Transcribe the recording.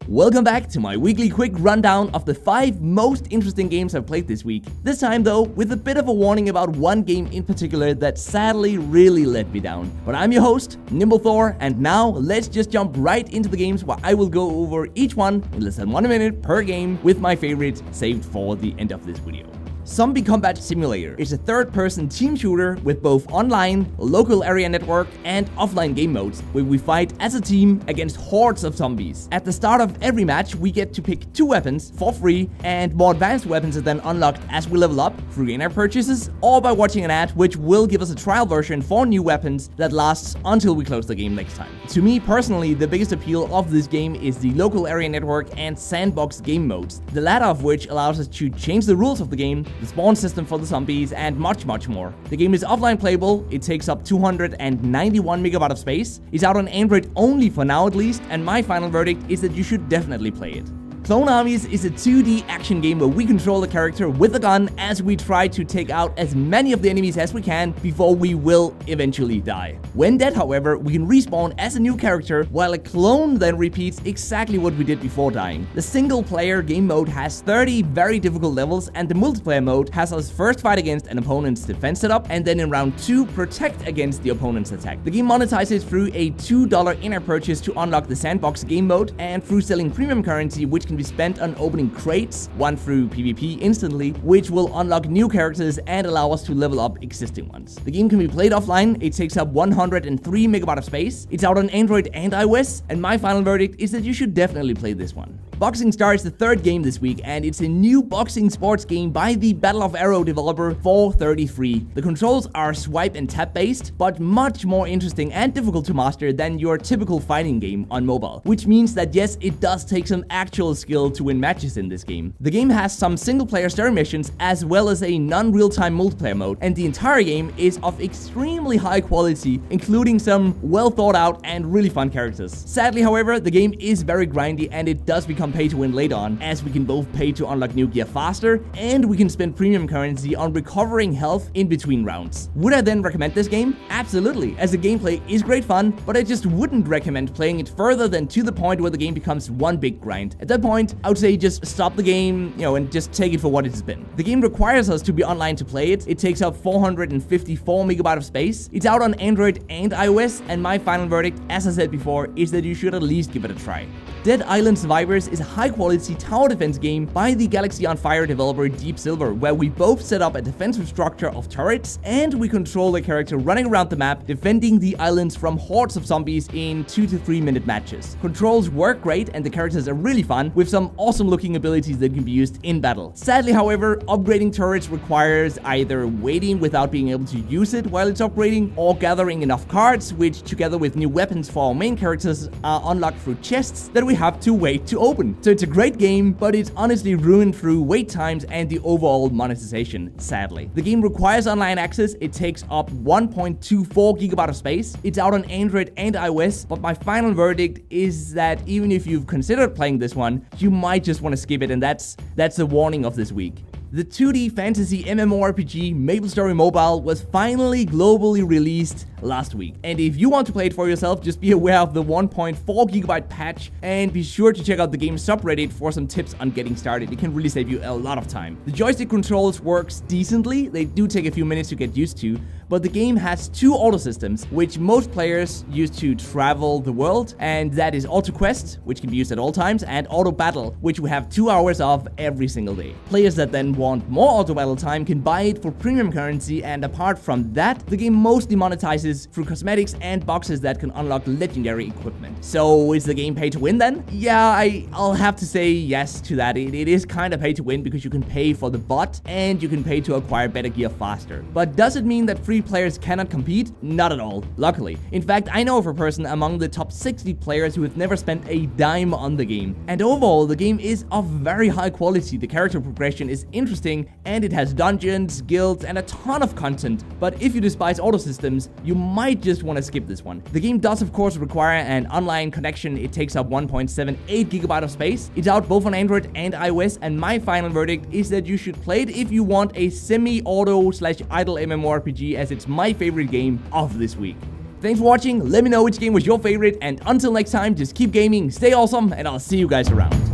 Welcome back to my weekly quick rundown of the 5 most interesting games I've played this week. This time though, with a bit of a warning about one game in particular that sadly really let me down. But I'm your host, NimbleThor, and now let's just jump right into the games where I will go over each one in less than 1 minute per game with my favorites saved for the end of this video. Zombie Combat Simulator is a third-person team shooter with both online, local area network, and offline game modes, where we fight as a team against hordes of zombies. At the start of every match, we get to pick 2 weapons for free, and more advanced weapons are then unlocked as we level up through in-app purchases or by watching an ad, which will give us a trial version for new weapons that lasts until we close the game next time. To me personally, the biggest appeal of this game is the local area network and sandbox game modes, the latter of which allows us to change the rules of the game, the spawn system for the zombies, and much more. The game is offline playable, it takes up 291 MB of space, is out on Android only for now at least, and my final verdict is that you should definitely play it. Clone Armies is a 2D action game where we control the character with a gun as we try to take out as many of the enemies as we can before we will eventually die. When dead, however, we can respawn as a new character, while a clone then repeats exactly what we did before dying. The single player game mode has 30 very difficult levels, and the multiplayer mode has us first fight against an opponent's defense setup and then in round 2 protect against the opponent's attack. The game monetizes through a $2 in-app purchase to unlock the sandbox game mode and through selling premium currency, which can be spent on opening crates, one through PvP instantly, which will unlock new characters and allow us to level up existing ones. The game can be played offline, it takes up 103 MB of space, it's out on Android and iOS, and my final verdict is that you should definitely play this one. Boxing Star is the third game this week, and it's a new boxing sports game by the Battle of Arrow developer 433. The controls are swipe and tap based, but much more interesting and difficult to master than your typical fighting game on mobile, which means that yes, it does take some actual skill to win matches in this game. The game has some single player story missions as well as a non-real-time multiplayer mode, and the entire game is of extremely high quality, including some well thought out and really fun characters. Sadly, however, the game is very grindy and it does become pay to win later on, as we can both pay to unlock new gear faster and we can spend premium currency on recovering health in between rounds. Would I then recommend this game? Absolutely, as the gameplay is great fun, but I just wouldn't recommend playing it further than to the point where the game becomes one big grind. At that point, I would say just stop the game, and just take it for what it has been. The game requires us to be online to play it. It takes up 454 MB of space. It's out on Android and iOS, and my final verdict, as I said before, is that you should at least give it a try. Dead Island Survivors is a high-quality tower defense game by the Galaxy on Fire developer Deep Silver, where we both set up a defensive structure of turrets and we control the character running around the map, defending the islands from hordes of zombies in 2 to 3 minute matches. Controls work great and the characters are really fun, with some awesome looking abilities that can be used in battle. Sadly, however, upgrading turrets requires either waiting without being able to use it while it's upgrading, or gathering enough cards, which together with new weapons for our main characters are unlocked through chests that we have to wait to open. So it's a great game, but it's honestly ruined through wait times and the overall monetization, sadly. The game requires online access, it takes up 1.24 GB of space, it's out on Android and iOS, but my final verdict is that even if you've considered playing this one, you might just want to skip it, and that's the warning of this week. The 2D fantasy MMORPG MapleStory Mobile was finally globally released last week. And if you want to play it for yourself, just be aware of the 1.4 GB patch and be sure to check out the game's subreddit for some tips on getting started. It can really save you a lot of time. The joystick controls works decently. They do take a few minutes to get used to, but the game has 2 auto systems, which most players use to travel the world, and that is Auto Quest, which can be used at all times, and Auto Battle, which we have 2 hours of every single day. Players that then want more auto battle time can buy it for premium currency, and apart from that, the game mostly monetizes through cosmetics and boxes that can unlock legendary equipment. So is the game pay to win then? Yeah, I'll have to say yes to that. It is kind of pay to win because you can pay for the bot and you can pay to acquire better gear faster. But does it mean that free players cannot compete? Not at all, luckily. In fact, I know of a person among the top 60 players who have never spent a dime on the game. And overall, the game is of very high quality. The character progression is interesting and it has dungeons, guilds, and a ton of content. But if you despise auto systems, you might just want to skip this one. The game does of course require an online connection. It takes up 1.78 GB of space. It's out both on Android and iOS, and my final verdict is that you should play it if you want a semi-auto/idle MMORPG, as it's my favorite game of this week. Thanks for watching, let me know which game was your favorite, and until next time, just keep gaming, stay awesome, and I'll see you guys around.